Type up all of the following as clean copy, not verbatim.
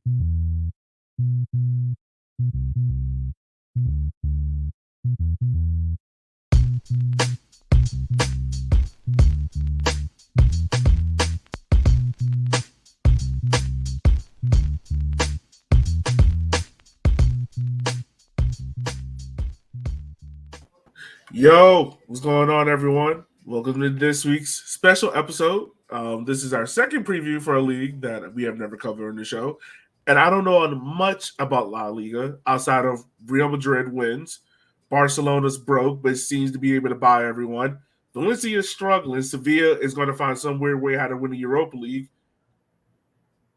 Yo, what's going on, everyone? Welcome to this week's special episode. This is our second preview for a league that we have never covered on the show. And I don't know much about La Liga outside of Real Madrid wins. Barcelona's broke, but seems to be able to buy everyone. Valencia is struggling. Sevilla is going to find some weird way how to win the Europa League.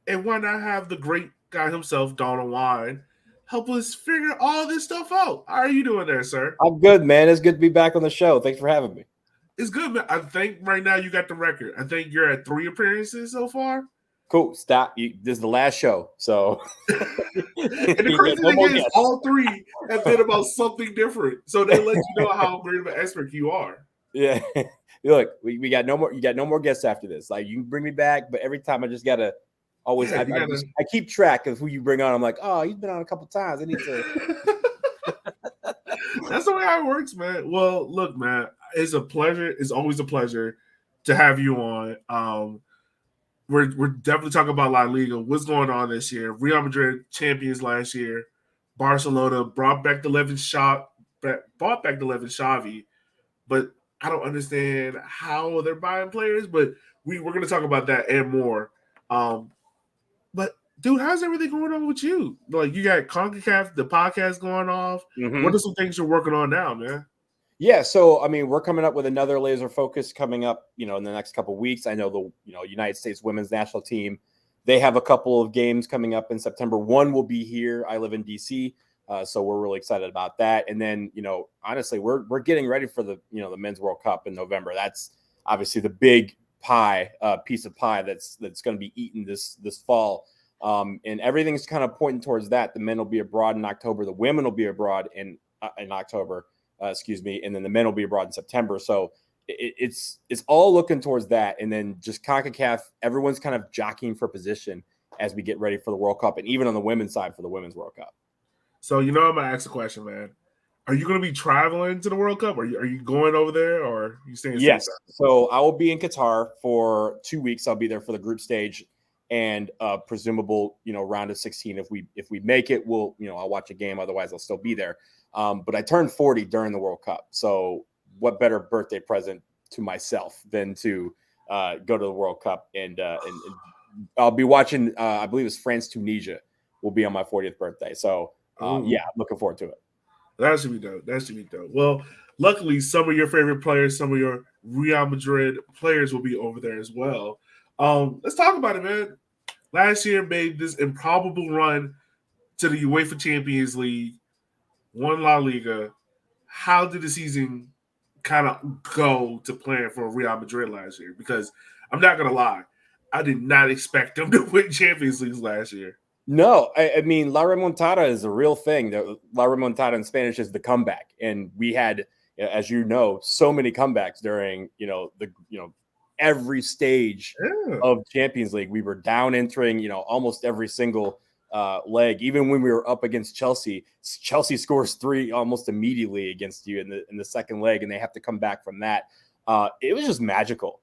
And why not have the great guy himself, Donald Wine, help us figure all this stuff out? How are you doing there, sir? I'm good, man. It's good to be back on the show. Thanks for having me. It's good, man. I think right now you got the record. I think you're at 3 appearances so far. Cool. Stop. This is the last show. So and the crazy thing is all 3 have been about something different. So they let you know how great of an expert you are. Yeah. Look, we got no more. You got no more guests after this. Like, you can bring me back, but every time I just gotta always. I keep track of who you bring on. I'm like, oh, he's been on a couple times. I need to. That's the way it works, man. Well, look, man, it's a pleasure. It's always a pleasure to have you on. We're definitely talking about La Liga. What's going on this year? Real Madrid champions last year. Barcelona brought back the Xavi, but I don't understand how they're buying players. But we're going to talk about that and more. But dude, how's everything going on with you? Like, you got CONCACAF, the podcast going off. Mm-hmm. What are some things you're working on now, man? Yeah, so I mean, we're coming up with another laser focus coming up, in the next couple of weeks. I know the United States women's national team, they have a couple of games coming up in September. One will be here. I live in DC, so we're really excited about that. And then, honestly, we're getting ready for the the Men's World Cup in November. That's obviously the big piece of pie that's going to be eaten this fall. And everything's kind of pointing towards that. The men will be abroad in October. The women will be abroad in October. And then the men will be abroad in September. So it's all looking towards that. And then just CONCACAF, everyone's kind of jockeying for position as we get ready for the World Cup, and even on the women's side for the Women's World Cup. So, I'm going to ask a question, man. Are you going to be traveling to the World Cup? Are you going over there, or are you staying? Yes. So I will be in Qatar for 2 weeks. I'll be there for the group stage and presumable, round of 16. If we make it, we'll, I'll watch a game. Otherwise, I'll still be there. But I turned 40 during the World Cup. So what better birthday present to myself than to go to the World Cup and I'll be watching, I believe it's France-Tunisia will be on my 40th birthday. So yeah, I'm looking forward to it. That should be dope. Well, luckily some of your favorite players, some of your Real Madrid players will be over there as well. Let's talk about it, man. Last year made this improbable run to the UEFA Champions League, won La Liga. How did the season kind of go to plan for Real Madrid last year? Because I'm not going to lie, I did not expect them to win Champions League last year. No, I mean, La Remontada is a real thing. La Remontada in Spanish is the comeback. And we had, as you know, so many comebacks during, every stage of Champions League. We were down entering, almost every single leg. Even when we were up against Chelsea scores 3 almost immediately against you in the second leg, and they have to come back from that. It was just magical.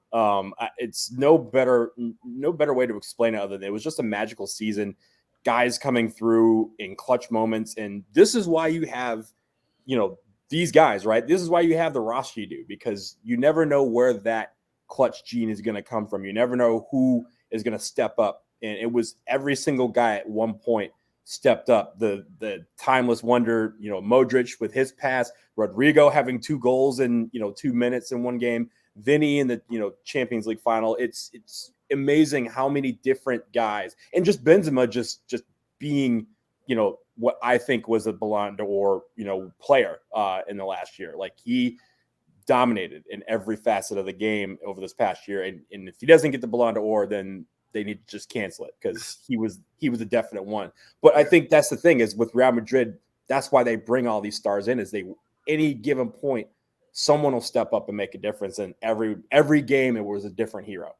It's no better way to explain it other than it was just a magical season. Guys coming through in clutch moments, and this is why you have, these guys, right? This is why you have the roster you do, because you never know where that clutch gene is going to come from. You never know who is going to step up. And it was every single guy at one point stepped up. The timeless wonder, Modric with his pass, Rodrigo having 2 goals in, 2 minutes in one game, Vinny in the, Champions League final. It's amazing how many different guys, and just Benzema just being, what I think was a Ballon d'Or, player in the last year. Like, he dominated in every facet of the game over this past year. And if he doesn't get the Ballon d'Or, then they need to just cancel it, because he was a definite one. But I think that's the thing is with Real Madrid, that's why they bring all these stars in, is any given point, someone will step up and make a difference. And every game, it was a different hero.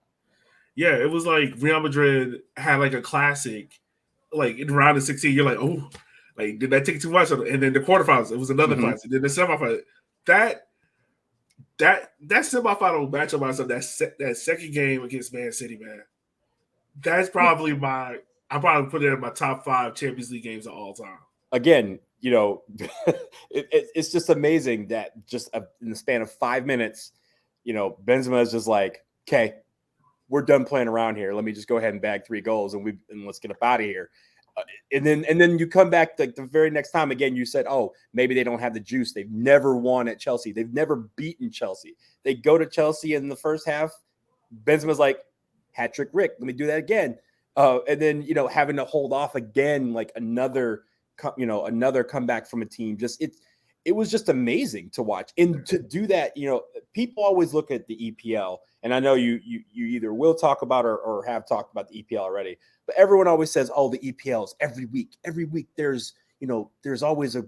Yeah, it was like Real Madrid had like a classic like in round of 16, you're like, oh, like did that take too much? And then the quarterfinals, it was another class. And then the semifinal, that semifinal matchup myself, that second game against Man City, man. That's probably I probably put it in my top 5 Champions League games of all time. Again, it's just amazing that just in the span of 5 minutes, Benzema is just like, okay, we're done playing around here. Let me just go ahead and bag 3 goals and let's get up out of here. And then you come back like the very next time again. You said, oh, maybe they don't have the juice. They've never won at Chelsea. They've never beaten Chelsea. They go to Chelsea in the first half. Benzema's like, hat trick, Rick. Let me do that again. And then having to hold off again, like another comeback from a team. It was just amazing to watch. And to do that, people always look at the EPL, and I know you either will talk about or have talked about the EPL already. But everyone always says, "Oh, the EPLs every week. Every week there's always a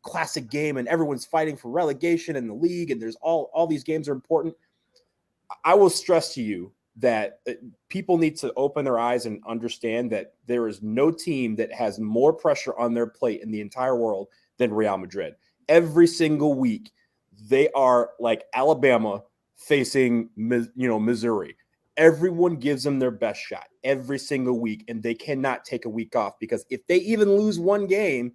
classic game, and everyone's fighting for relegation in the league, and there's all these games are important." I will stress to you that people need to open their eyes and understand that there is no team that has more pressure on their plate in the entire world than Real Madrid. Every single week, they are like Alabama facing Missouri. Everyone gives them their best shot every single week, and they cannot take a week off, because if they even lose one game,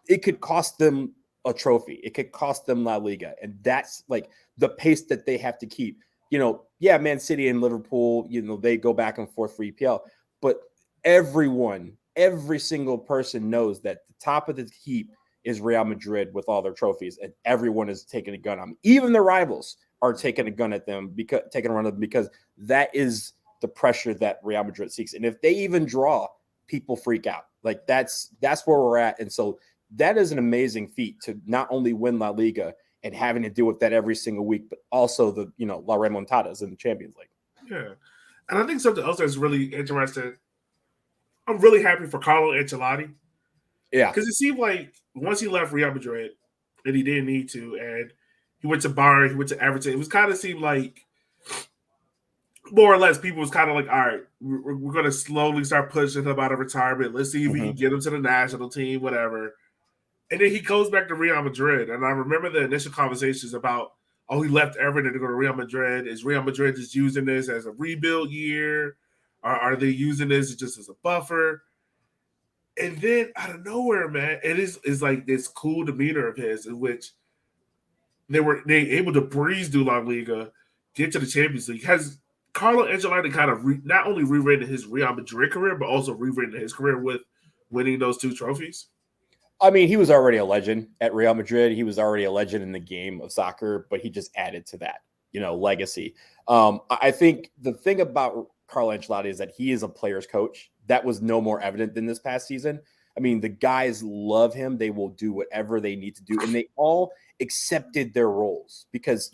it could cost them a trophy. It could cost them La Liga, and that's like the pace that they have to keep. Man City and Liverpool, they go back and forth for EPL, but every single person knows that the top of the heap is Real Madrid with all their trophies, and everyone is taking a gun on them. Even the rivals are taking a gun at them, taking a run at them, because that is the pressure that Real Madrid seeks. And if they even draw, people freak out. Like that's where we're at. And so that is an amazing feat to not only win La Liga and having to deal with that every single week, but also the La Remontadas in the Champions League. Yeah, and I think something else that's really interesting. I'm really happy for Carlo Ancelotti. Yeah, because it seemed like once he left Real Madrid, and he didn't need to, and he went to Bayern, he went to Everton. It was kind of seemed like more or less people was kind of like, all right, we're going to slowly start pushing him out of retirement. Let's see if we can get him to the national team, whatever. And then he goes back to Real Madrid. And I remember the initial conversations about, oh, he left Everton to go to Real Madrid. Is Real Madrid just using this as a rebuild year? Or are they using this just as a buffer? And then out of nowhere, man, it is like this cool demeanor of his in which they able to breeze through La Liga, get to the Champions League. Has Carlo Ancelotti kind of not only rewritten his Real Madrid career, but also rewritten his career with winning those 2 trophies? I mean, he was already a legend at Real Madrid. He was already a legend in the game of soccer, but he just added to that, legacy. I think the thing about Carlo Ancelotti is that he is a player's coach. That was no more evident than this past season. I mean, the guys love him. They will do whatever they need to do, and they all accepted their roles because,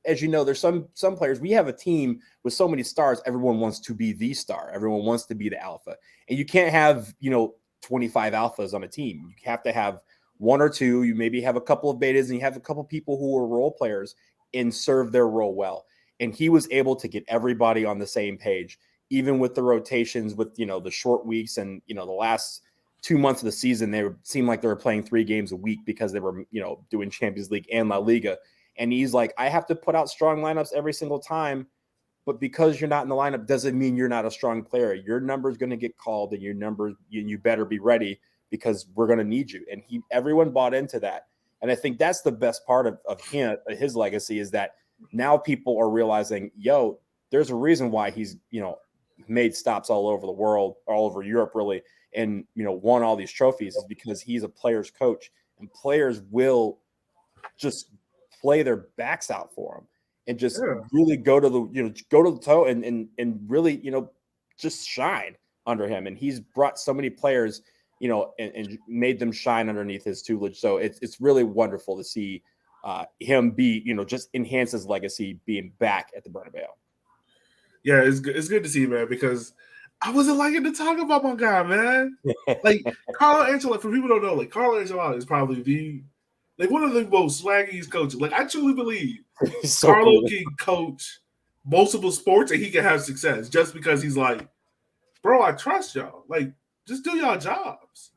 as you know, there's some players. We have a team with so many stars. Everyone wants to be the star. Everyone wants to be the alpha, and you can't have 25 alphas on a team. You have to have 1 or 2. You maybe have a couple of betas, and you have a couple of people who are role players and serve their role well. And he was able to get everybody on the same page, even with the rotations, with the short weeks, and the last 2 months of the season, seemed like they were playing 3 games a week because they were doing Champions League and La Liga. And he's like, I have to put out strong lineups every single time, but because you're not in the lineup doesn't mean you're not a strong player. Your number is going to get called, and you better be ready because we're going to need you. And everyone bought into that. And I think that's the best part of his legacy, is that now people are realizing, there's a reason why he's, made stops all over the world, all over Europe, really, and, won all these trophies, is because he's a player's coach, and players will just play their backs out for him and just really go to the toe and really, just shine under him. And he's brought so many players, and made them shine underneath his tutelage. So it's really wonderful to see him be, just enhance his legacy being back at the Bernabeu. Yeah, it's good to see, man, because I wasn't liking to talk about my guy, man. Like Carlo Ancelotti, for people who don't know, like Carlo Ancelotti is probably one of the most swaggiest coaches. Like I truly believe so Carlo can coach multiple sports and he can have success just because he's like, bro, I trust y'all. Like just do y'all jobs.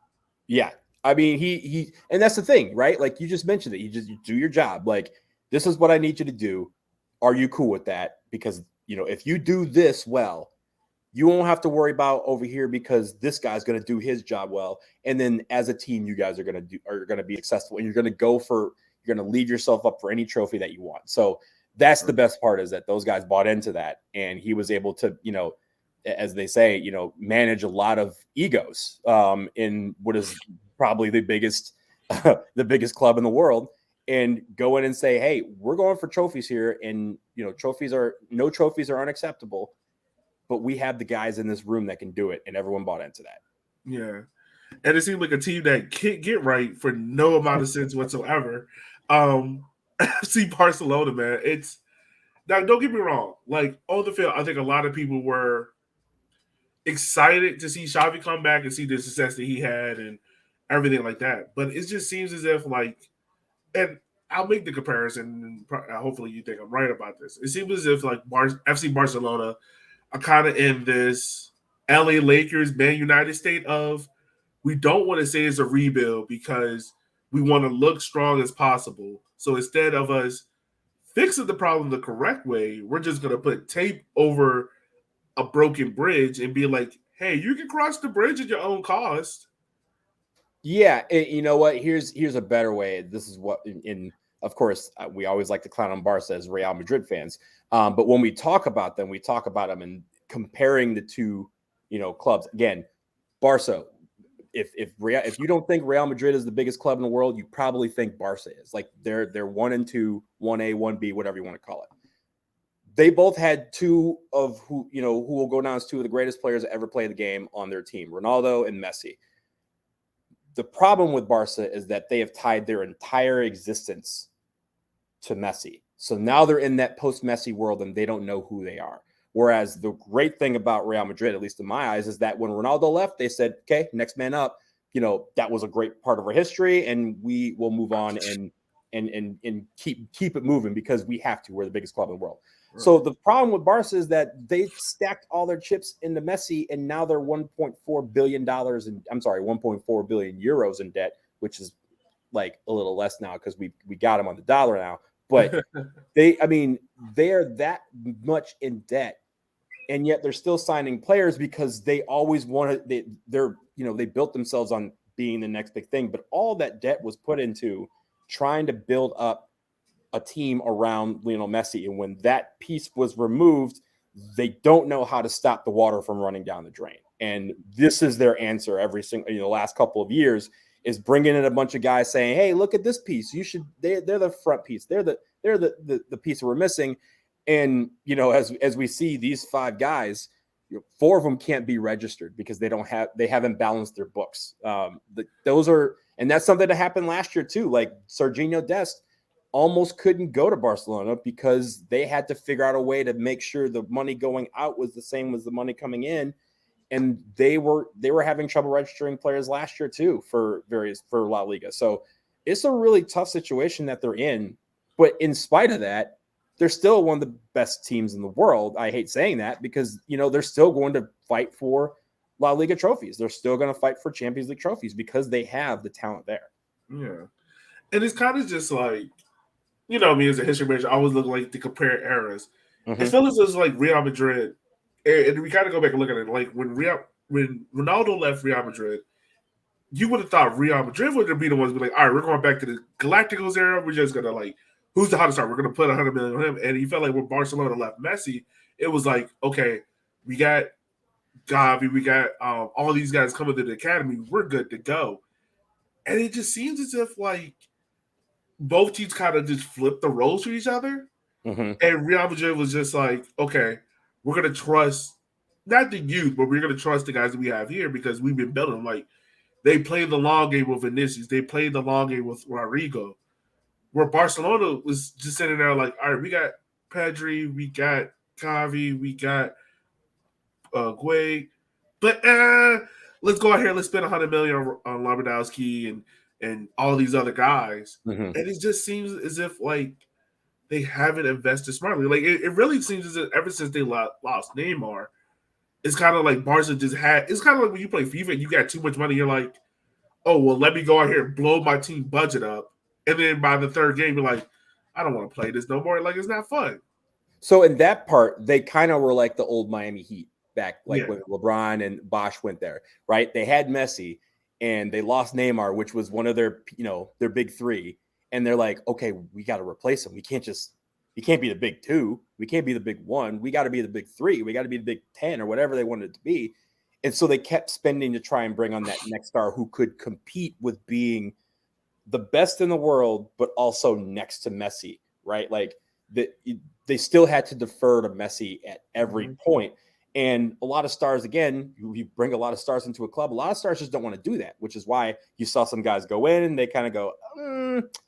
Yeah. I mean, he and that's the thing, right? Like you just mentioned it. You do your job. Like, this is what I need you to do. Are you cool with that? Because, if you do this well, you won't have to worry about over here because this guy's going to do his job well. And then as a team, you guys are going to be successful, and you're going to leave yourself up for any trophy that you want. So that's the best part, is that those guys bought into that, and he was able to, as they say, manage a lot of egos in what is probably the biggest club in the world, and go in and say, hey, we're going for trophies here. And, no trophies are unacceptable, but we have the guys in this room that can do it. And everyone bought into that. Yeah. And it seemed like a team that can't get right for no amount of sense whatsoever. FC Barcelona, man. It's now, don't get me wrong. Like, on the field, I think a lot of people were excited to see Xavi come back and see the success that he had and everything like that. But it just seems as if, like, and I'll make the comparison, and hopefully you think I'm right about this. It seems as if, like, FC Barcelona are kind of in this LA Lakers, Man United state of, we don't want to say it's a rebuild because we want to look strong as possible. So instead of us fixing the problem the correct way, we're just going to put tape over a broken bridge and be like, hey, you can cross the bridge at your own cost. Yeah, you know what? Here's a better way. This is what, of course, we always like to clown on Barca as Real Madrid fans. But when we talk about them, and comparing the two, clubs. Again, Barca. If you don't think Real Madrid is the biggest club in the world, you probably think Barca is. Like, they're 1 and 2, 1A, 1B, whatever you want to call it. They both had two of who will go down as two of the greatest players that ever played the game on their team, Ronaldo and Messi. The problem with Barca is that they have tied their entire existence to Messi. So now they're in that post-Messi world and they don't know who they are. Whereas the great thing about Real Madrid, at least in my eyes, is that when Ronaldo left, they said, okay, next man up. That was a great part of our history, and we will move on and keep it moving because we have to. We're the biggest club in the world. Right. So the problem with Barca is that they stacked all their chips into Messi, and now they're $1.4 billion €1.4 billion in debt, which is like a little less now because we got them on the dollar now. But they are that much in debt, and yet they're still signing players because they always wanted. They built themselves on being the next big thing, but all that debt was put into trying to build up a team around Lionel Messi. And when that piece was removed, they don't know how to stop the water from running down the drain. And this is their answer every single, the last couple of years, is bringing in a bunch of guys saying, hey, look at this piece. They're the front piece. They're the piece that we're missing. And, as we see these 5 guys, 4 of them can't be registered because they haven't balanced their books. And that's something that happened last year too. Like Serginho Dest almost couldn't go to Barcelona because they had to figure out a way to make sure the money going out was the same as the money coming in. And they were having trouble registering players last year too for La Liga. So it's a really tough situation that they're in. But in spite of that, they're still one of the best teams in the world. I hate saying that because, they're still going to fight for La Liga trophies. They're still going to fight for Champions League trophies because they have the talent there. Yeah. And it's kind of just like, me as a history major, I always look like to compare eras. Mm-hmm. It feels as like Real Madrid, and we kind of go back and look at it. Like when Ronaldo left Real Madrid, you would have thought Real Madrid would be the ones be like, all right, we're going back to the Galacticos era. We're just going to like, who's the hottest star? We're going to put $100 million on him. And he felt like when Barcelona left Messi, it was like, okay, we got Gavi, we got all these guys coming to the academy. We're good to go. And it just seems as if like both teams kind of just flipped the roles for each other. Mm-hmm. And Real Madrid was just like, okay, we're going to trust not the youth, but we're going to trust the guys that we have here because we've been building them. Like, they played the long game with Vinicius. They played the long game with Rodrigo. Where Barcelona was just sitting there like, all right, we got Pedri, we got Gavi, we got Guay. But let's go out here. Let's spend $100 million on Lewandowski and all these other guys. Mm-hmm. And it just seems as if like they haven't invested smartly. Like it really seems as if ever since they lost Neymar, it's kind of like Barca just had. It's kind of like when you play FIFA and you got too much money. You're like, oh well, let me go out here and blow my team budget up, and then by the third game, you're like, I don't want to play this no more. Like it's not fun. So in that part, they kind of were like the old Miami Heat back, like Yeah. when LeBron and Bosch went there, right? They had Messi and they lost Neymar, which was one of their, their big three. And they're like, okay, we got to replace him. We can't be the big two. We can't be the big one. We got to be the big three. We got to be the big 10 or whatever they wanted it to be. And so they kept spending to try and bring on that next star who could compete with being the best in the world, but also next to Messi, right? Like they still had to defer to Messi at every point. And a lot of stars, again, you bring a lot of stars into a club. A lot of stars just don't want to do that, which is why you saw some guys go in and they kind of go,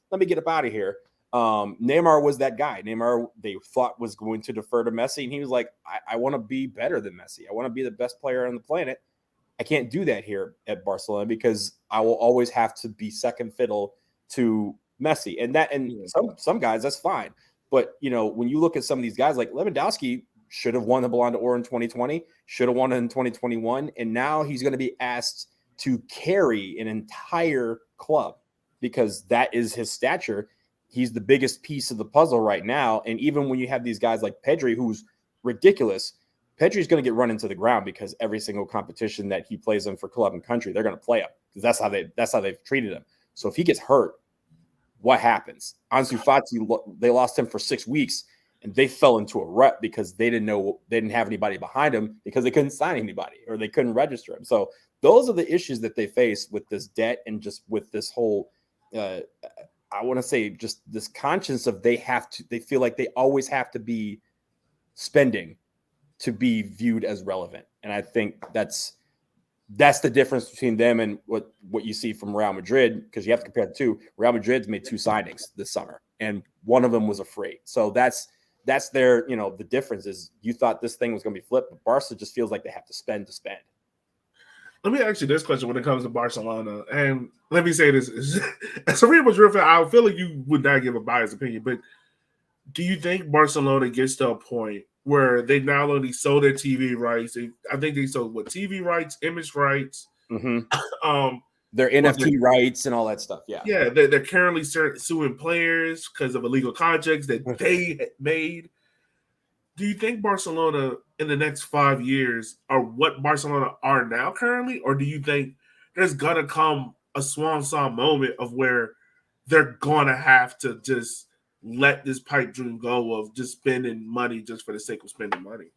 let me get up out of here. Neymar was that guy. Neymar, they thought was going to defer to Messi. And he was like, I want to be better than Messi. I want to be the best player on the planet. I can't do that here at Barcelona because I will always have to be second fiddle to Messi. And some guys, that's fine. But, when you look at some of these guys like Lewandowski should have won the Ballon d'Or in 2020, should have won it in 2021. And now he's going to be asked to carry an entire club because that is his stature. He's the biggest piece of the puzzle right now. And even when you have these guys like Pedri, who's ridiculous, Pedri's going to get run into the ground because every single competition that he plays in for club and country, they're going to play him because that's how they've treated him. So if he gets hurt, what happens? Ansu Fati, they lost him for 6 weeks and they fell into a rut because they didn't have anybody behind him because they couldn't sign anybody or they couldn't register him. So those are the issues that they face with this debt and just with this whole, I want to say just this conscience of they feel like they always have to be spending to be viewed as relevant. And I think that's the difference between them and what you see from Real Madrid, because you have to compare the two. Real Madrid's made 2 signings this summer, and one of them was a free. So that's their, the difference is you thought this thing was going to be flipped, but Barca just feels like they have to spend to spend. Let me ask you this question when it comes to Barcelona, and let me say this: as a Real Madrid fan, I feel like you would not give a biased opinion, but do you think Barcelona gets to a point where they not only sold their TV rights, I think they sold TV rights, image rights, their NFT rights and all that stuff. Yeah. Yeah. They're currently suing players because of illegal contracts that they made. Do you think Barcelona in the next 5 years are what Barcelona are now currently? Or do you think there's going to come a swan song moment of where they're going to have to just let this pipe dream go of just spending money just for the sake of spending money?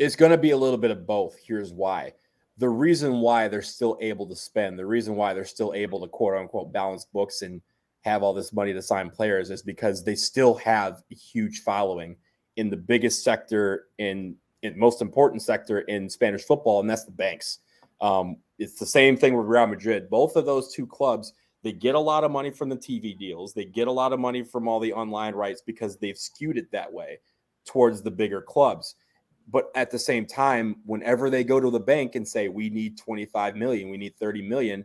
It's going to be a little bit of both. Here's why. The reason why they're still able to spend, the reason why they're still able to quote unquote balance books and have all this money to sign players is because they still have a huge following in the biggest sector in most important sector in Spanish football, and that's the banks. It's the same thing with Real Madrid. Both of those two clubs, they get a lot of money from the TV deals. They get a lot of money from all the online rights because they've skewed it that way towards the bigger clubs. But at the same time, whenever they go to the bank and say, we need 25 million, we need 30 million,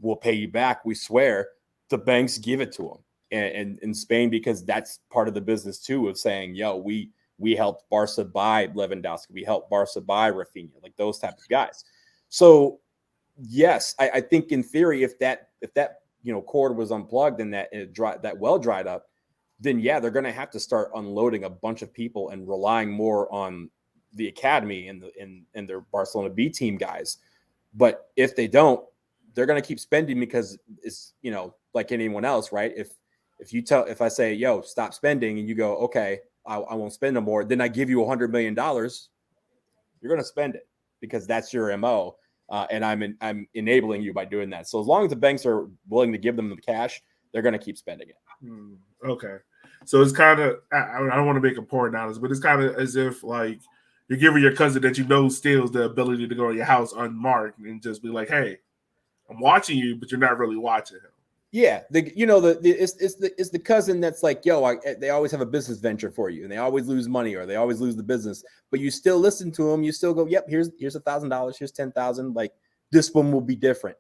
we'll pay you back, we swear, the banks give it to them. And in Spain, because that's part of the business too, of saying, yo, we helped Barca buy Lewandowski, we helped Barca buy Rafinha, like those type of guys. So yes, I think in theory, if that cord was unplugged and that well dried up, then yeah, they're going to have to start unloading a bunch of people and relying more on the academy and their Barcelona B team guys. But if they don't, they're going to keep spending because it's, like anyone else, right? If I say, yo, stop spending, and you go, okay, I won't spend no more, then I give you $100 million, you're going to spend it because that's your MO. And I'm enabling you by doing that. So as long as the banks are willing to give them the cash, they're going to keep spending it. Okay. So it's kind of, I don't want to make a poor analogy, but it's kind of as if like you're giving your cousin that steals the ability to go to your house unmarked and just be like, hey, I'm watching you, but you're not really watching him. Yeah, it's the cousin that's like, yo, they always have a business venture for you, and they always lose money or they always lose the business, but you still listen to them. You still go, yep, here's $1,000, here's 10,000. Like this one will be different.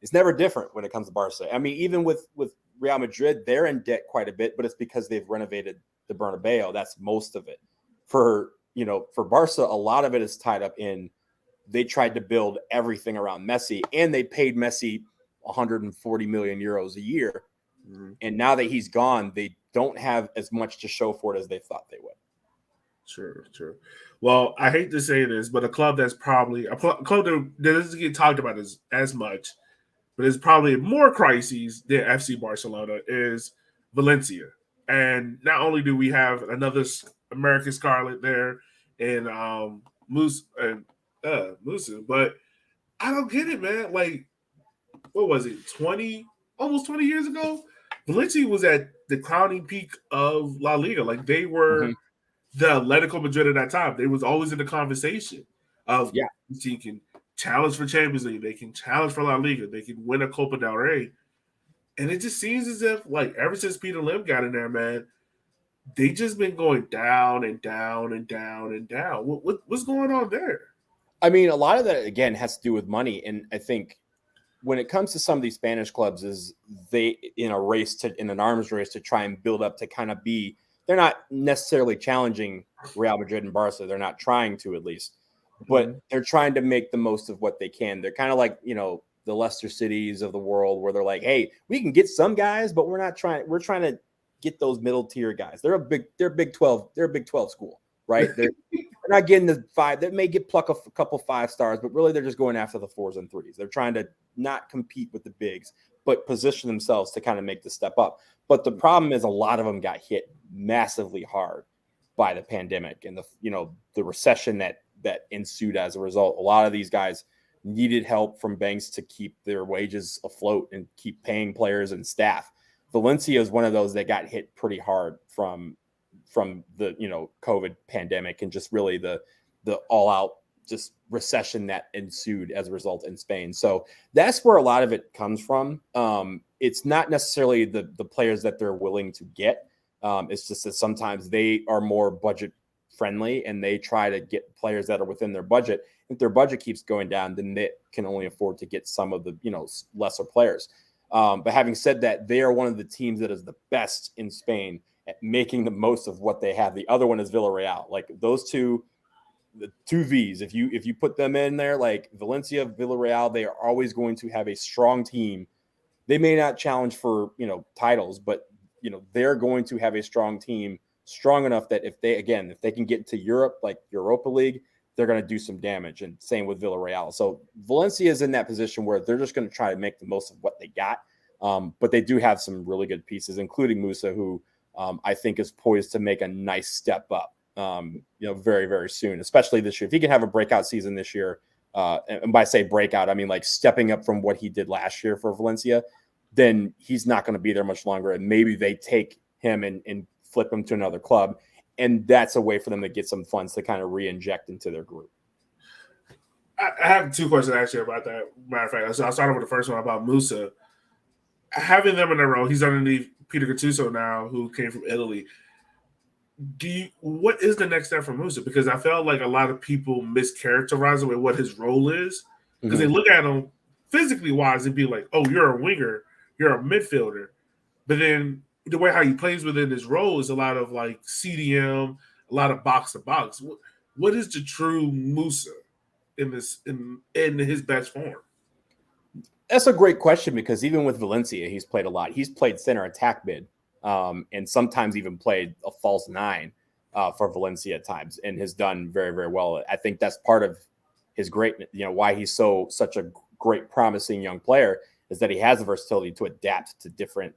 It's never different when it comes to Barca. I mean, even with Real Madrid, they're in debt quite a bit, but it's because they've renovated the Bernabeu. That's most of it. For for Barca, a lot of it is tied up in they tried to build everything around Messi, and they paid Messi 140 million euros a year. Mm-hmm. And now that he's gone, they don't have as much to show for it as they thought they would. Sure. Well, I hate to say this, but a club that's probably a club that doesn't get talked about as much, but is probably more crises than FC Barcelona is Valencia. And not only do we have another American Scarlet there in Musa, but I don't get it, man. Like, what was it, almost 20 years ago? Valencia was at the crowning peak of La Liga. Like, they were the Atletico Madrid at that time. They was always in the conversation of this team can challenge for Champions League, they can challenge for La Liga, they can win a Copa del Rey. And it just seems as if, like, ever since Peter Lim got in there, man, they just been going down and down and down and down. What's going on there? I mean, a lot of that, again, has to do with money. And I think when it comes to some of these Spanish clubs, is they in an arms race to try and build up to kind of be, they're not necessarily challenging Real Madrid and Barca. They're not trying to, at least, but they're trying to make the most of what they can. They're kind of like, the Leicester Cities of the world, where they're like, hey, we can get some guys, but we're trying to get those middle tier guys. They're a Big 12 school, right? They're not getting the 5. They may pluck a couple 5 stars, but really they're just going after the 4s and 3s. They're trying to not compete with the bigs, but position themselves to kind of make the step up. But the problem is a lot of them got hit massively hard by the pandemic and the recession that ensued as a result. A lot of these guys needed help from banks to keep their wages afloat and keep paying players and staff. Valencia is one of those that got hit pretty hard from the COVID pandemic and just really the all out just recession that ensued as a result in Spain. So that's where a lot of it comes from. It's not necessarily the players that they're willing to get. It's just that sometimes they are more budget friendly and they try to get players that are within their budget. If their budget keeps going down, then they can only afford to get some of the lesser players. But having said that, they are one of the teams that is the best in Spain at making the most of what they have. The other one is Villarreal. Like those the two V's, if you put them in there, like Valencia, Villarreal, they are always going to have a strong team. They may not challenge for titles, but they're going to have a strong team, strong enough that if they can get into Europe, like Europa League, they're going to do some damage. And same with Villarreal. So Valencia is in that position where they're just going to try to make the most of what they got. But they do have some really good pieces, including Musa, who I think is poised to make a nice step up, very, very soon, especially this year. If he can have a breakout season this year, and by say breakout, I mean like stepping up from what he did last year for Valencia, then he's not going to be there much longer. And maybe they take him and flip him to another club. And that's a way for them to get some funds to kind of re-inject into their group. I have 2 questions actually about that. Matter of fact, I'll start with the first one about Musa. Having them in a row, he's underneath Peter Gattuso now, who came from Italy. What is the next step for Musa? Because I felt like a lot of people mischaracterize him with what his role is. Because they look at him physically wise and be like, oh, you're a winger, you're a midfielder. But then the way how he plays within his role is a lot of like CDM, a lot of box to box. What is the true Musa in his best form? That's a great question, because even with Valencia, he's played a lot. He's played center attack mid, and sometimes even played a false 9 for Valencia at times, and has done very, very well. I think that's part of his greatness. Why he's such a great, promising young player is that he has the versatility to adapt to different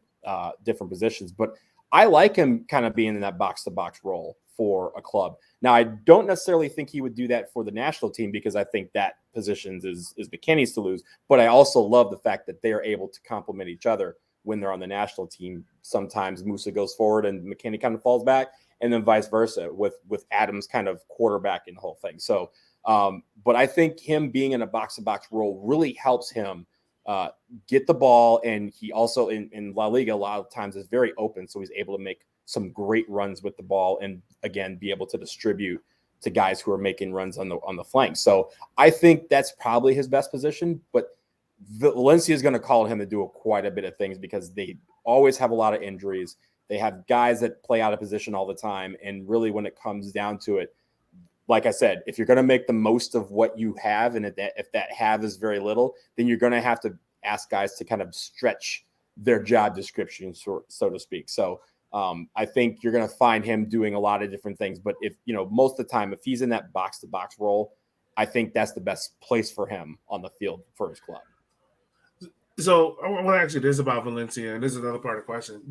positions. But I like him kind of being in that box to box role for a club. Now, I don't necessarily think he would do that for the national team, because I think that positions is McKennie's to lose. But I also love the fact that they are able to complement each other when they're on the national team. Sometimes Musa goes forward and McKennie kind of falls back, and then vice versa with Adams kind of quarterbacking the whole thing. So, but I think him being in a box to box role really helps him get the ball. And he also in La Liga a lot of times is very open, so he's able to make some great runs with the ball, and again be able to distribute to guys who are making runs on the flank. So I think that's probably his best position. But Valencia is going to call him to do quite a bit of things, because they always have a lot of injuries. They have guys that play out of position all the time, and really when it comes down to it, like I said, if you're going to make the most of what you have, and if that have is very little, then you're going to have to ask guys to kind of stretch their job description, so to speak. So I think you're going to find him doing a lot of different things. But if, most of the time, if he's in that box to box role, I think that's the best place for him on the field for his club. So I want to ask you this about Valencia, and this is another part of the question.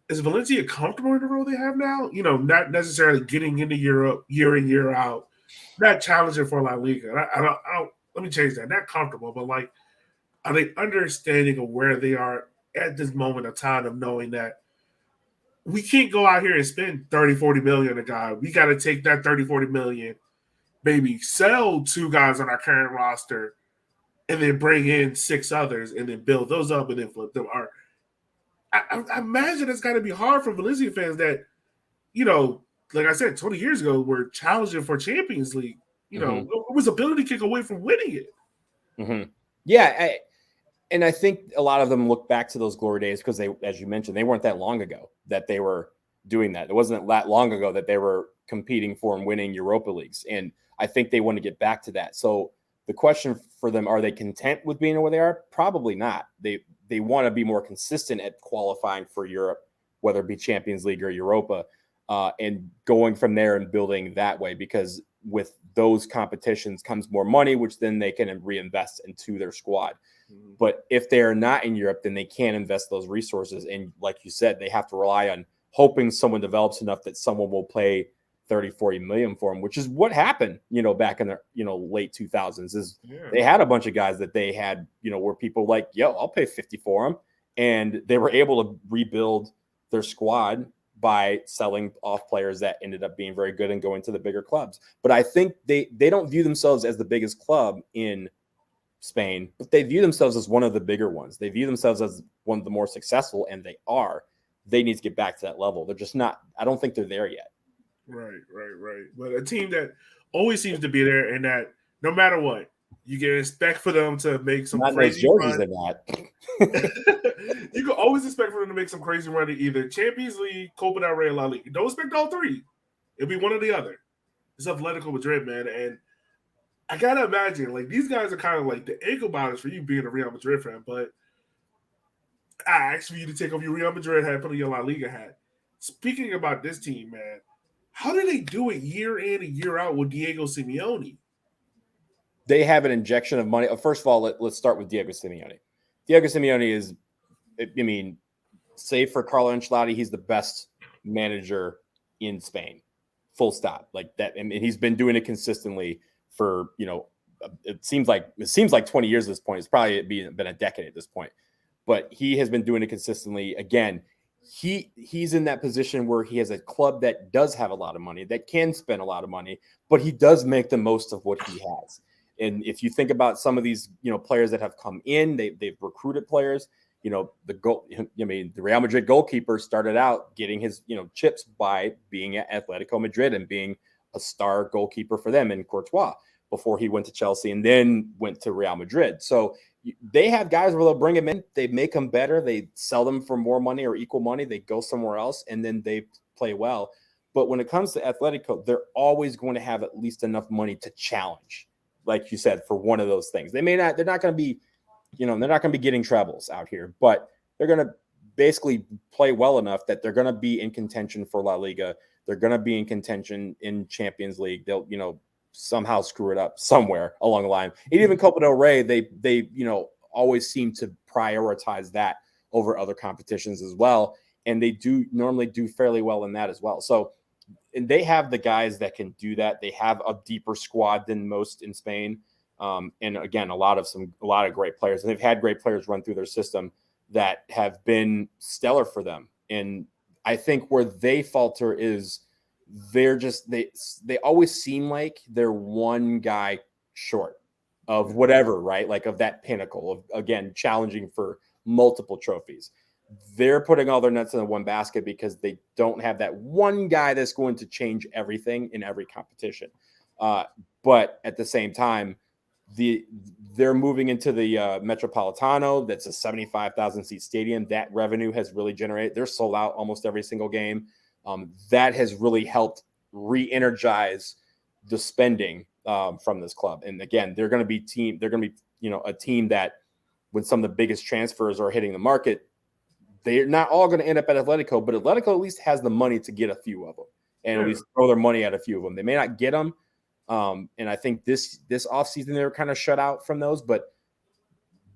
Is Valencia comfortable in the role they have now? Not necessarily getting into Europe year in, year out, not challenging for La Liga. I don't, let me change that. Not comfortable, but like, are they understanding of where they are at this moment of time of knowing that we can't go out here and spend 30, 40 million on a guy. We got to take that 30, 40 million, maybe sell 2 guys on our current roster, and then bring in 6 others and then build those up and then flip them. I imagine it's got to be hard for Valencia fans that, like I said, 20 years ago, were challenging for Champions League. It was ability kick away from winning it. Mm-hmm. Yeah. And I think a lot of them look back to those glory days because they, as you mentioned, they weren't that long ago that they were doing that. It wasn't that long ago that they were competing for and winning Europa Leagues. And I think they want to get back to that. So the question for them, are they content with being where they are? Probably not. They want to be more consistent at qualifying for Europe, whether it be Champions League or Europa, and going from there and building that way, because with those competitions comes more money, which then they can reinvest into their squad. But if they are not in Europe, then they can't invest those resources. And like you said, they have to rely on hoping someone develops enough that someone will pay 30, 40 million for them, which is what happened, back in the, late 2000s. They had a bunch of guys that they had, where people like, yo, I'll pay 50 for them. And they were able to rebuild their squad by selling off players that ended up being very good and going to the bigger clubs. But I think they don't view themselves as the biggest club in Spain, but they view themselves as one of the bigger ones. They view themselves as one of the more successful, and they are. They need to get back to that level. They're just not. I don't think they're there yet. Right. But a team that always seems to be there, and that no matter what, you can expect for them to make some not crazy jerseys. run. They're not. You can always expect for them to make some crazy run in either Champions League, Copa del Rey, or La Liga. Don't expect all 3. It'll be one or the other. It's Atletico Madrid, man, and I gotta imagine, like, these guys are kind of like the ankle biters for you being a Real Madrid fan, but I asked for you to take off your Real Madrid hat, put on your La Liga hat. Speaking about this team, man, how do they do it year in and year out with Diego Simeone? They have an injection of money. First of all, let's start with Diego Simeone. Diego Simeone is, save for Carlo Ancelotti, he's the best manager in Spain. Full stop. Like that. And he's been doing it consistently for, it seems like 20 years at this point. It's probably been a decade at this point. But he has been doing it consistently. Again, he's in that position where he has a club that does have a lot of money, that can spend a lot of money, but he does make the most of what he has. And if you think about some of these, players that have come in, they've recruited players. The Real Madrid goalkeeper started out getting his, chips by being at Atletico Madrid and being a star goalkeeper for them in Courtois before he went to Chelsea and then went to Real Madrid. So they have guys where they'll bring them in, they make them better, they sell them for more money or equal money, they go somewhere else, and then they play well. But when it comes to Atletico, they're always going to have at least enough money to challenge, like you said, for one of those things. They're not going to be, they're not going to be getting trebles out here, but they're going to basically play well enough that they're going to be in contention for La Liga. They're going to be in contention in Champions League. They'll, somehow screw it up somewhere along the line. And even Copa del Rey, they always seem to prioritize that over other competitions as well. And they do normally do fairly well in that as well. So, and they have the guys that can do that. They have a deeper squad than most in Spain. And again, a lot of great players. And they've had great players run through their system that have been stellar for them. And I think where they falter is they always seem like they're one guy short of whatever, right? Like of that pinnacle of, again, challenging for multiple trophies. They're putting all their nuts in one basket because they don't have that one guy that's going to change everything in every competition. But at the same time, they're moving into the Metropolitano. That's a 75,000 seat stadium. That revenue has really generated. They're sold out almost every single game. That has really helped re-energize the spending from this club. And again, they're going to be a team that when some of the biggest transfers are hitting the market, they're not all going to end up at Atletico, but Atletico at least has the money to get a few of them and at least throw their money at a few of them. They may not get them. And I think this offseason they were kind of shut out from those, but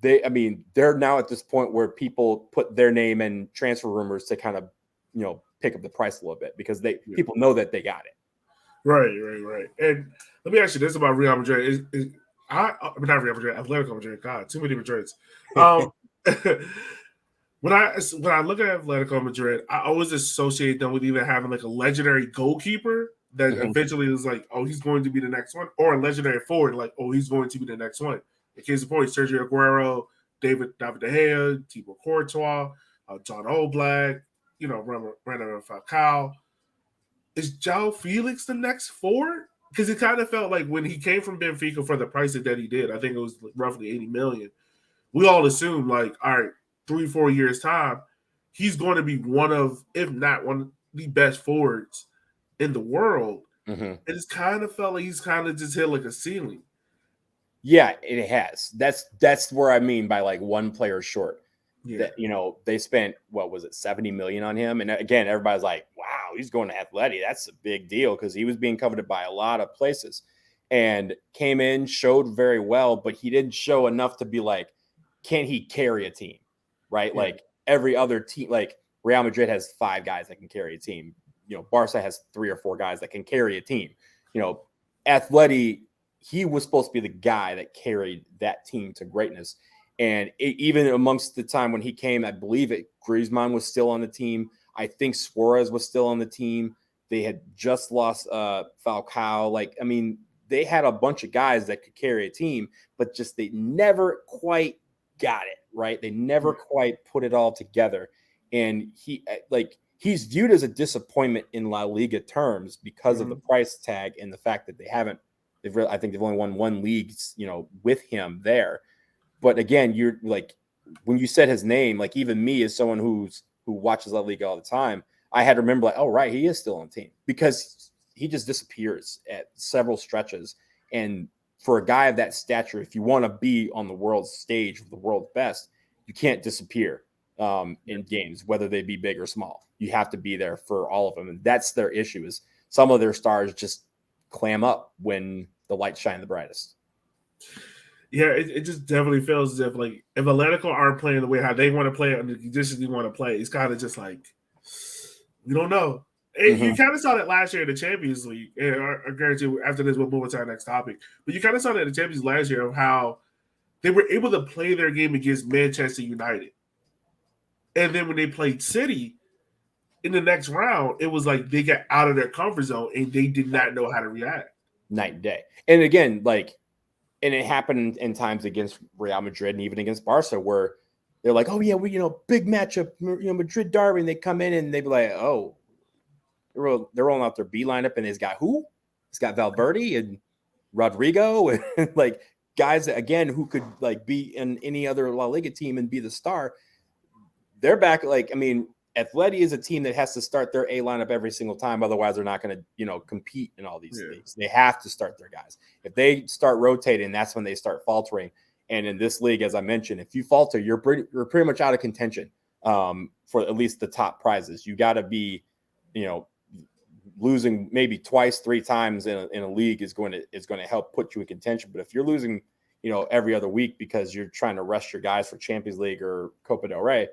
they're now at this point where people put their name in transfer rumors to kind of, pick up the price a little bit because people know that they got it. Right. And let me ask you this about Real Madrid. Not Real Madrid, Atletico Madrid. God, too many Madrids. When I look at Atletico Madrid, I always associate them with either having like a legendary goalkeeper that eventually is like, oh, he's going to be the next one, or a legendary forward, like, oh, he's going to be the next one. In case of point, Sergio Aguero, David De Gea, Thibaut Courtois, John Oblak, Brandon Falcao. Is João Felix the next forward? Because it kind of felt like when he came from Benfica for the price that he did, I think it was roughly 80 million. We all assumed like, all right, 3-4 years time, he's going to be one of, if not one of the best forwards in the world. It just kind of felt like he's kind of just hit like a ceiling. Yeah, it has. That's where I mean by like one player short. Yeah. That, they spent, what was it, 70 million on him? And again, everybody's like, wow, he's going to Atleti. That's a big deal because he was being coveted by a lot of places and came in, showed very well, but he didn't show enough to be like, can he carry a team? Right? Yeah. Like every other team, like Real Madrid has 5 guys that can carry a team. Barca has 3 or 4 guys that can carry a team. Atleti, he was supposed to be the guy that carried that team to greatness. And even amongst the time when he came, I believe Griezmann was still on the team. I think Suarez was still on the team. They had just lost Falcao. They had a bunch of guys that could carry a team, but just they never quite got it, right? They never quite put it all together. And he's viewed as a disappointment in La Liga terms because of the price tag and the fact that I think they've only won 1 league, with him there. But again, you're like, when you said his name, like even me as someone who watches La Liga all the time, I had to remember like, oh, right, he is still on the team because he just disappears at several stretches. And for a guy of that stature, if you want to be on the world stage with the world's best, you can't disappear in games, whether they be big or small. You have to be there for all of them. And that's their issue, is some of their stars just clam up when the lights shine the brightest. Yeah, it just definitely feels as if like if Atletico aren't playing the way how they want to play and the conditions they want to play, it's kind of just like we don't know. You kind of saw that last year in the Champions League. And I guarantee you, after this, we'll move on to our next topic. But you kind of saw that in the Champions League last year of how they were able to play their game against Manchester United, and then when they played City in the next round, it was like they got out of their comfort zone and they did not know how to react. Night and day. And again, and it happened in times against Real Madrid and even against Barca where they're like, oh, yeah, big matchup, Madrid derby. And they come in and they be like, oh, they're rolling out their B lineup. And it's got who? It's got Valverde and Rodrigo and like guys that, again, who could like be in any other La Liga team and be the star. They're back. Atleti is a team that has to start their A lineup every single time. Otherwise, they're not going to, compete in all these leagues. They have to start their guys. If they start rotating, that's when they start faltering. And in this league, as I mentioned, if you falter, you're pretty much out of contention for at least the top prizes. You got to be, losing maybe twice, 3 times in a league is going to help put you in contention. But if you're losing, every other week because you're trying to rest your guys for Champions League or Copa del Rey,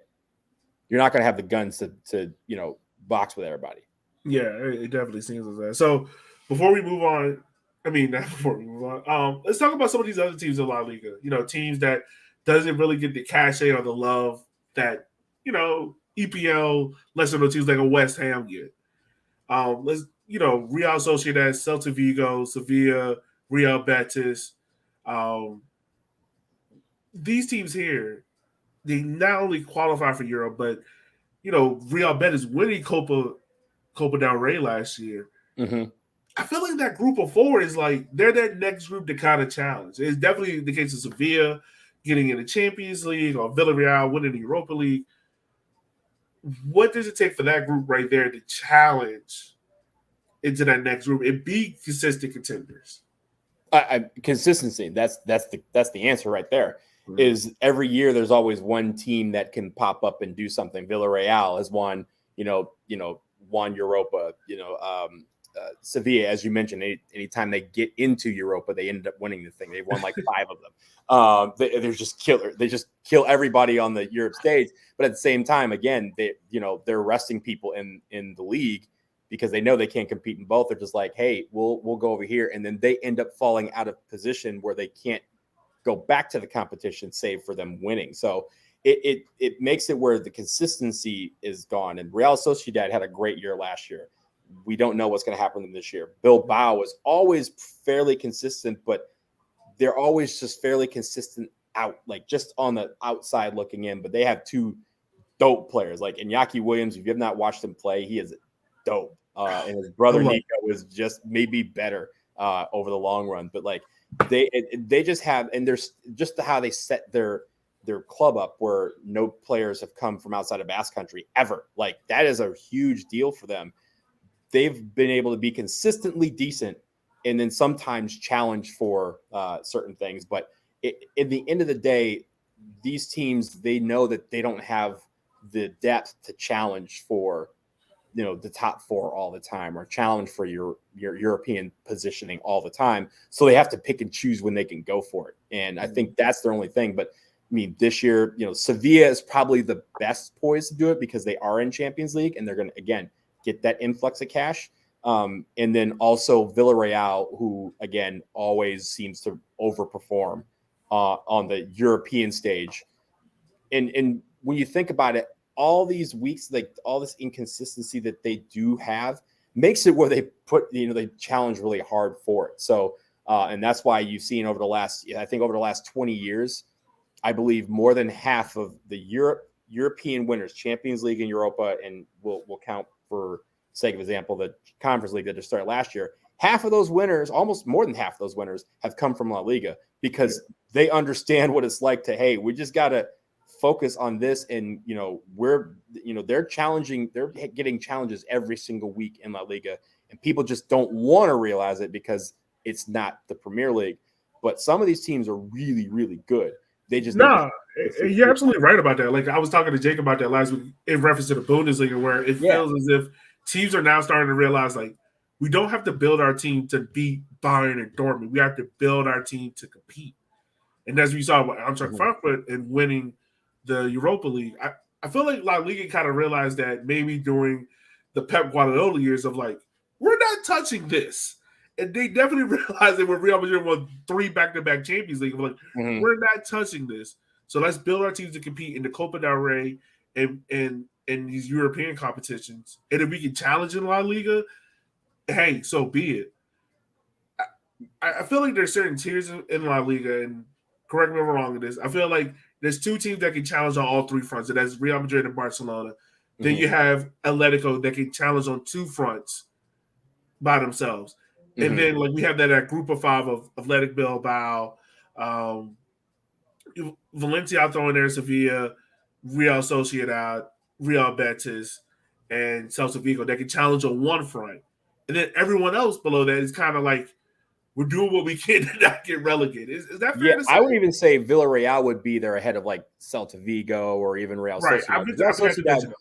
you're not going to have the guns to box with everybody. Yeah, it definitely seems like that. So before we move on, let's talk about some of these other teams in La Liga. Teams that doesn't really get the cachet or the love that EPL lesser known teams like a West Ham get. Real Sociedad, Celta Vigo, Sevilla, Real Betis. These teams here, they not only qualify for Europe, but Real Betis winning Copa del Rey last year. I feel like that group of 4 is like they're that next group to kind of challenge. It's definitely the case of Sevilla getting in the Champions League or Villarreal winning the Europa League. What does it take for that group right there to challenge into that next group and be consistent contenders. Consistency. That's the answer right there. Mm-hmm. Is every year there's always one team that can pop up and do something. Villarreal has won, won Europa. Sevilla, as you mentioned, anytime they get into Europa, they end up winning the thing. They've won like 5 of them. They're just killer. They just kill everybody on the Europe stage. But at the same time, again, they're resting people in the league because they know they can't compete in both. They're just like, hey, we'll go over here, and then they end up falling out of position where they can't go back to the competition, save for them winning. So it makes it where the consistency is gone. And Real Sociedad had a great year last year. We don't know what's going to happen to them this year. Bilbao was always fairly consistent, but they're always just fairly consistent like just on the outside looking in. But they have 2 dope players, like Iñaki Williams. If you have not watched him play, he is dope. And his brother Nico was just maybe better over the long run. But like they just have, and there's just how they set their club up where no players have come from outside of Basque Country ever. Like that is a huge deal for them. They've been able to be consistently decent and then sometimes challenge for certain things. But in the end of the day, these teams, they know that they don't have the depth to challenge for, the top 4 all the time or challenge for your European positioning all the time. So they have to pick and choose when they can go for it. And I think that's their only thing. But I mean, this year, Sevilla is probably the best poised to do it because they are in Champions League and they're going to, again, get that influx of cash. And then also Villarreal, who, again, always seems to overperform on the European stage. And when you think about it, all these weeks, like all this inconsistency that they do have makes it where they put, they challenge really hard for it. So, and that's why you've seen over the last 20 years, I believe more than half of the European winners, Champions League and Europa, and we'll count for sake of example, the Conference League that just started last year, half of those winners, almost more than half of those winners have come from La Liga because they understand what it's like to, hey, we just got to focus on this. And, they're getting challenges every single week in La Liga and people just don't want to realize it because it's not the Premier League. But some of these teams are really, really good. They just you're absolutely right about that. Like I was talking to Jake about that last week in reference to the Bundesliga, where it feels as if teams are now starting to realize like we don't have to build our team to beat Bayern and Dortmund. We have to build our team to compete. And as we saw with Eintracht Frankfurt in winning the Europa League, I feel like La Liga kind of realized that maybe during the Pep Guardiola years of like, we're not touching this. And they definitely realized that when Real Madrid won 3 back-to-back Champions League, like, we're not touching this. So let's build our teams to compete in the Copa del Rey and these European competitions. And if we can challenge in La Liga, hey, so be it. I feel like there's certain tiers in La Liga, and correct me if I'm wrong in this. I feel like there's 2 teams that can challenge on all 3 fronts, and that's Real Madrid and Barcelona. Then you have Atletico that can challenge on 2 fronts by themselves. And then like we have that group of 5 of Athletic Bilbao, Valencia out there in there, Sevilla, Real Sociedad, Real Betis, and Celta Vigo that can challenge on 1 front. And then everyone else below that is kind of like, we're doing what we can to not get relegated. Is that fair to say? I would even say Villarreal would be there ahead of like Celta Vigo or even Real Sociedad.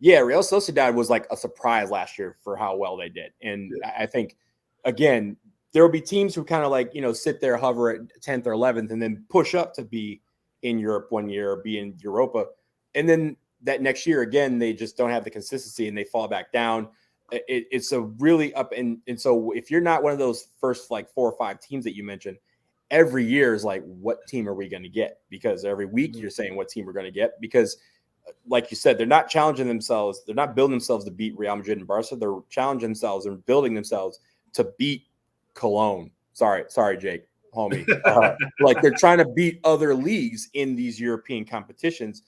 Real Sociedad was like a surprise last year for how well they did. And I think, again, there will be teams who kind of like, sit there, hover at 10th or 11th, and then push up to be in Europe one year or be in Europa. And then that next year, again, they just don't have the consistency and they fall back down. It's a really up. And so if you're not one of those first like 4 or 5 teams that you mentioned, every year is like, what team are we going to get? Because every week you're saying what team we're going to get. Because like you said, they're not challenging themselves. They're not building themselves to beat Real Madrid and Barca. They're challenging themselves and building themselves to beat Cologne. Sorry, Jake, homie. Like they're trying to beat other leagues in these European competitions,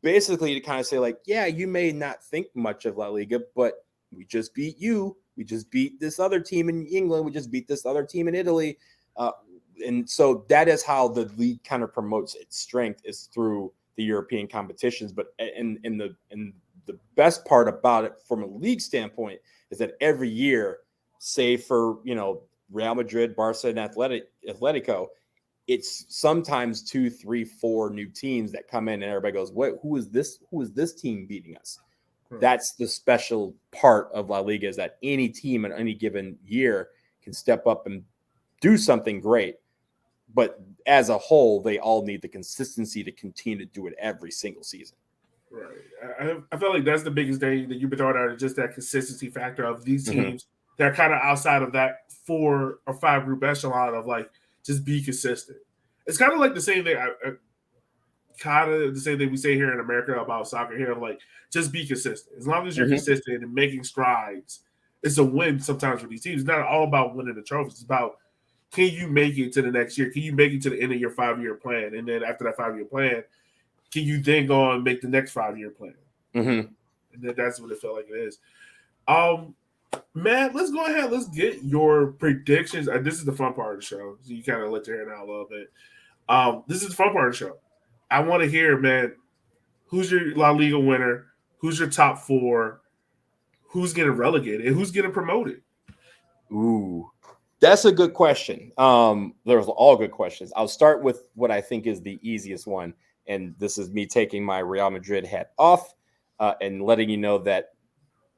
basically to kind of say like, yeah, you may not think much of La Liga, but we just beat you. We just beat this other team in England. We just beat this other team in Italy. And so that is how the league kind of promotes its strength, is through the European competitions. But in the best part about it from a league standpoint is that every year save for, Real Madrid, Barca, and Atletico, it's sometimes 2, 3, 4 new teams that come in and everybody goes, "What? Who is this? Who is this team beating us?" That's the special part of La Liga, is that any team in any given year can step up and do something great. But as a whole, they all need the consistency to continue to do it every single season. Right. I feel like that's the biggest thing that you've been throwing out, is just that consistency factor of these teams that are kind of outside of that 4 or 5 group echelon of like, just be consistent. It's kind of like the same thing. Kind of the same thing we say here in America about soccer here, like, just be consistent. As long as you're consistent and making strides, it's a win sometimes for these teams. It's not all about winning the trophies. It's about, can you make it to the next year? Can you make it to the end of your 5-year plan? And then after that 5-year plan, can you then go and make the next 5-year plan? And then that's what it felt like it is. Matt, let's go ahead. Let's get your predictions. This is the fun part of the show. So you kind of let your hair down a little bit. This is the fun part of the show. I want to hear, man, who's your La Liga winner? Who's your top 4? Who's getting relegated? And who's getting promoted? Ooh, that's a good question. There's all good questions. I'll start with what I think is the easiest one. And this is me taking my Real Madrid hat off and letting you know that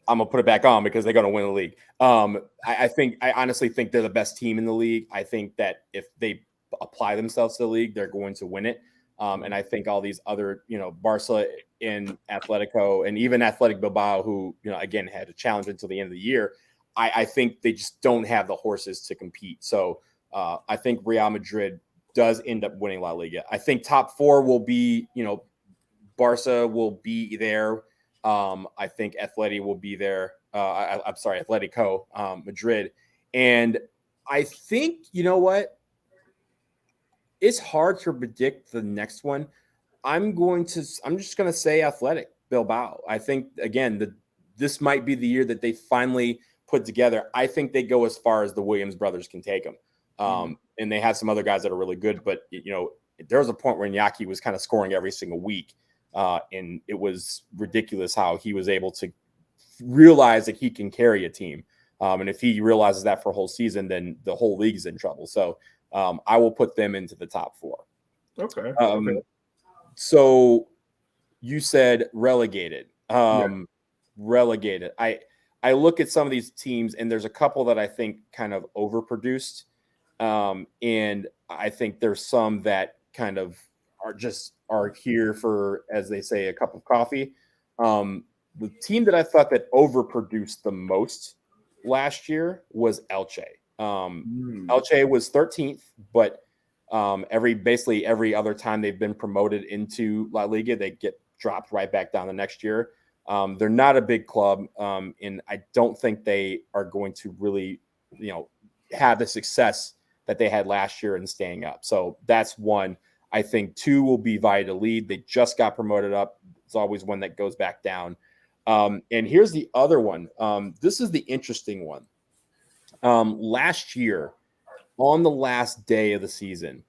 I'm going to put it back on because they're going to win the league. I honestly think they're the best team in the league. I think that if they apply themselves to the league, they're going to win it. And I think all these other, Barca and Atletico and even Athletic Bilbao, who, again, had a challenge until the end of the year, I think they just don't have the horses to compete. So I think Real Madrid does end up winning La Liga. I think top 4 will be, Barca will be there. I think Atleti will be there. I'm sorry, Atletico Madrid. And I think, you know what? It's hard to predict the next one. I'm just going to say Athletic Bilbao. I think, again, this might be the year that they finally put together. I think they go as far as the Williams brothers can take them. And they have some other guys that are really good, but there was a point where Iñaki was kind of scoring every single week. And it was ridiculous how he was able to realize that he can carry a team. And if he realizes that for a whole season, then the whole league is in trouble. So I will put them into the top 4. Okay. So you said relegated. Relegated. I look at some of these teams, and there's a couple that I think kind of overproduced. And I think there's some that kind of are here for, as they say, a cup of coffee. The team that I thought that overproduced the most last year was Elche. Elche was 13th, but basically every other time they've been promoted into La Liga, they get dropped right back down the next year. They're not a big club, and I don't think they are going to really, have the success that they had last year in staying up. So that's one. I think 2 will be Valladolid. They just got promoted up. It's always one that goes back down. And here's the other one. This is the interesting one. Last year, on the last day of the season,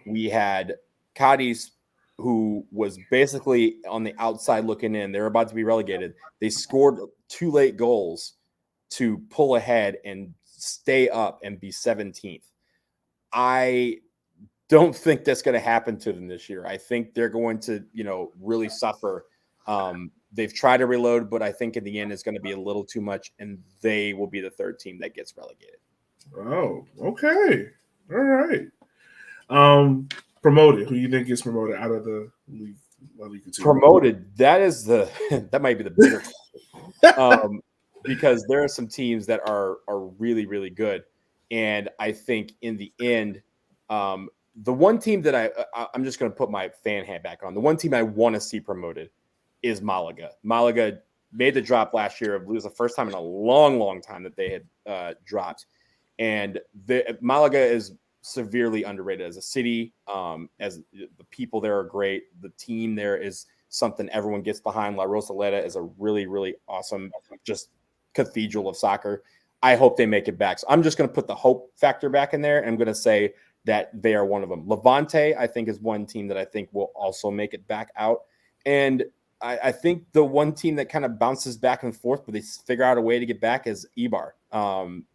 we had Cadiz, who was basically on the outside looking in. They were about to be relegated. They scored 2 late goals to pull ahead and stay up and be 17th. I don't think that's going to happen to them this year. I think they're going to, really suffer. They've tried to reload, but I think in the end it's going to be a little too much, and they will be the 3rd team that gets relegated. Oh, okay. All right. Promoted. Who you think gets promoted out of the league? Promoted. That might be the bigger question. Because there are some teams that are really, really good. And I think in the end, the one team that I'm just going to put my fan hat back on. The one team I want to see promoted is Malaga. Malaga made the drop last year. It was the first time in a long, long time that they had dropped. And Malaga is severely underrated as a city. As the people there are great. The team there is something everyone gets behind. La Rosaleda is a really, really awesome, just cathedral of soccer. I hope they make it back. So I'm just going to put the hope factor back in there. And I'm going to say that they are one of them. Levante, I think, is one team that I think will also make it back out. And I think the one team that kind of bounces back and forth, but they figure out a way to get back is Eibar.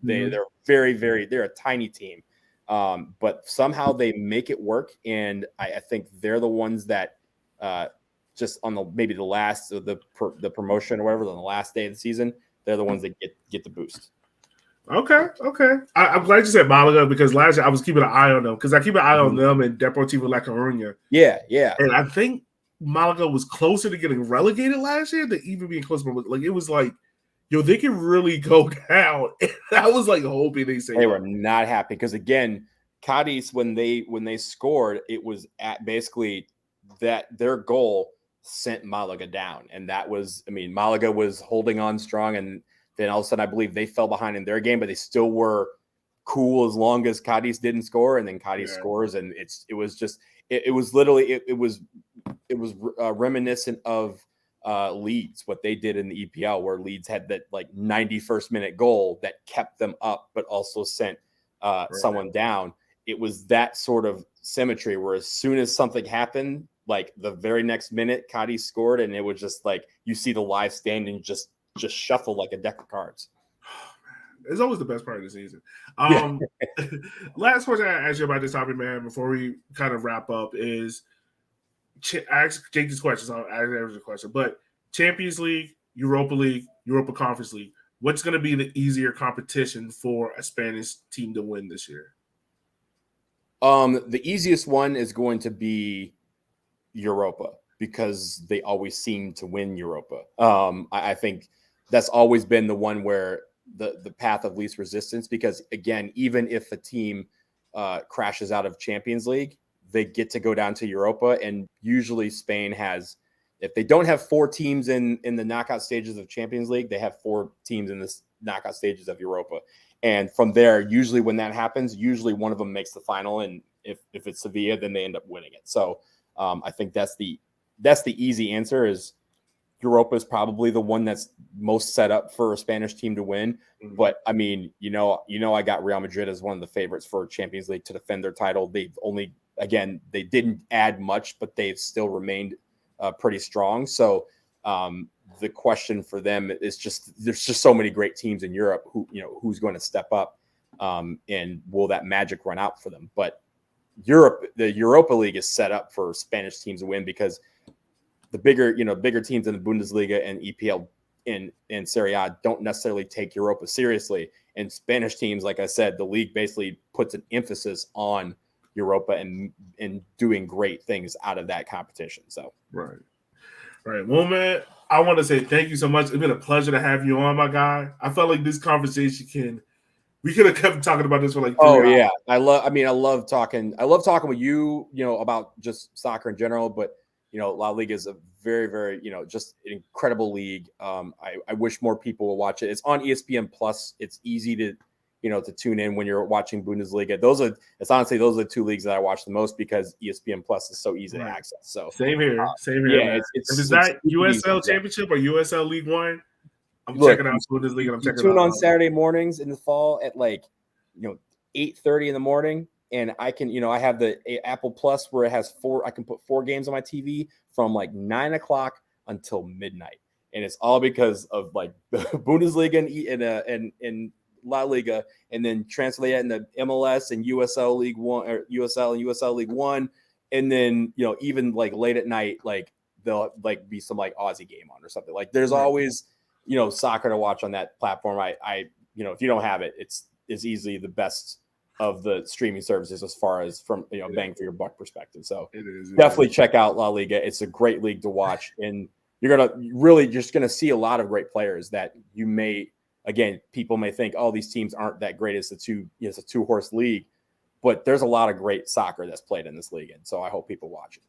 They're they're a tiny team, but somehow they make it work. And I think they're the ones that just on maybe the last of the promotion or whatever, on the last day of the season, they're the ones that get the boost. Okay. I'm glad you said Malaga because last year I was keeping an eye on them because I keep an eye on them and Deportivo La Coruña. Yeah. And I think Malaga was closer to getting relegated last year than even being close. Like it was like, yo, they can really go down. And I was like hoping they were not happy because again, Cadiz when they scored, it was at basically that their goal sent Malaga down, and that was Malaga was holding on strong, and then all of a sudden I believe they fell behind in their game, but they still were cool as long as Cadiz didn't score, and then Cadiz scores, and it was reminiscent of Leeds, what they did in the EPL, where Leeds had that like 91st minute goal that kept them up, but also sent someone down. It was that sort of symmetry where as soon as something happened, like the very next minute, Cadiz scored, and it was just like you see the live standing just shuffle like a deck of cards. It's always the best part of the season. Last question I ask you about this topic, man, before we kind of wrap up is I ask Jake these questions. I'll ask every question, but Champions League, Europa League, Europa Conference League. What's going to be the easier competition for a Spanish team to win this year? The easiest one is going to be Europa because they always seem to win Europa. I think that's always been the one where the path of least resistance, because again, even if a team crashes out of Champions League, they get to go down to Europa, and usually Spain has, if they don't have 4 teams in the knockout stages of Champions League, they have 4 teams in the knockout stages of Europa. And from there, usually when that happens, usually one of them makes the final, and if it's Sevilla, then they end up winning it. So I think that's the easy answer is Europa is probably the one that's most set up for a Spanish team to win. Mm-hmm. But I mean, I got Real Madrid as one of the favorites for Champions League to defend their title. They didn't add much, but they've still remained pretty strong. So the question for them is there's just so many great teams in Europe who's going to step up, and will that magic run out for them? But the Europa League is set up for Spanish teams to win because the bigger teams in the Bundesliga and EPL and Serie A don't necessarily take Europa seriously. And Spanish teams, like I said, the league basically puts an emphasis on Europa and doing great things out of that competition. So right. Well, man, I want to say thank you so much. It's been a pleasure to have you on, my guy. I felt like this conversation we could have kept talking about this for like 3 hours. Yeah. I love talking with you, about just soccer in general, but La Liga is a very, very, just an incredible league. I wish more people will watch it. It's on ESPN Plus. It's easy to tune in when you're watching Bundesliga. Those are the 2 leagues that I watch the most because ESPN Plus is so easy to access. So same here. Yeah, if it's not USL Championship or USL League One, I'm checking out Bundesliga. I'm checking tune on Saturday mornings in the fall at 8:30 in the morning. And I can, I have the Apple Plus where it has I can put 4 games on my TV from 9 o'clock until midnight. And it's all because of the Bundesliga and La Liga, and then translate that into MLS and USL League One, or USL and USL League One. And then, even late at night, there'll be some Aussie game on or something. There's always, soccer to watch on that platform. If you don't have it, it's easily the best of the streaming services as far as from bang for your buck perspective. So definitely check out La Liga. It's a great league to watch, and you're gonna see a lot of great players that people may think, oh, these teams aren't that great. It's a 2-horse league, but there's a lot of great soccer that's played in this league, and so I hope people watch it.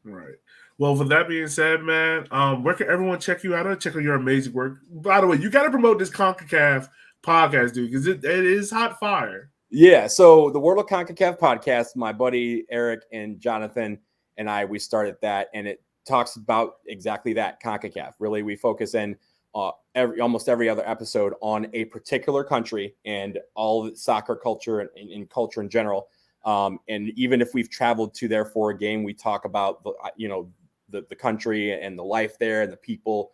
Right. Well, with that being said, man, where can everyone check you out? Check out your amazing work. By the way, you got to promote this CONCACAF podcast, dude, because it is hot fire. Yeah, so the World of CONCACAF podcast, my buddy Eric and Jonathan and we started that, and it talks about exactly that, CONCACAF. Really, we focus in almost every other episode on a particular country and all the soccer culture and culture in general. And even if we've traveled to there for a game, we talk about the country and the life there and the people.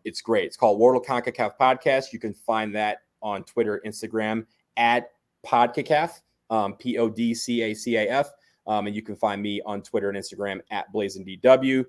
It's great. It's called World of CONCACAF Podcast. You can find that on Twitter, Instagram at PodCACAF, PODCACAF. And you can find me on Twitter and Instagram at BlazinDW.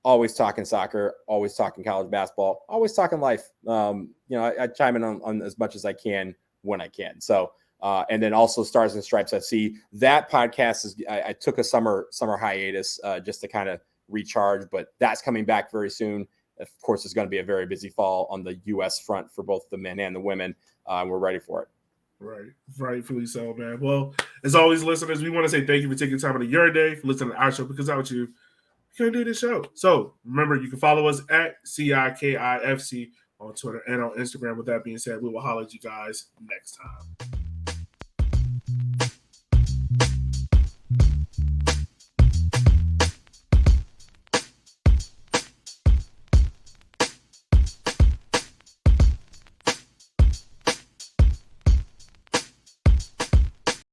Always talking soccer, always talking college basketball, always talking life. I chime in on as much as I can when I can. So, and then also Stars and Stripes FC. That podcast is, I took a summer hiatus just to kind of recharge, but that's coming back very soon. Of course, it's going to be a very busy fall on the U.S. front for both the men and the women. We're ready for it. Right. Rightfully so, man. Well, as always, listeners, we want to say thank you for taking time out of your day for listening to our show, because without you, we couldn't do this show. So remember, you can follow us at CIKIFC on Twitter and on Instagram. With that being said, we will holler at you guys next time.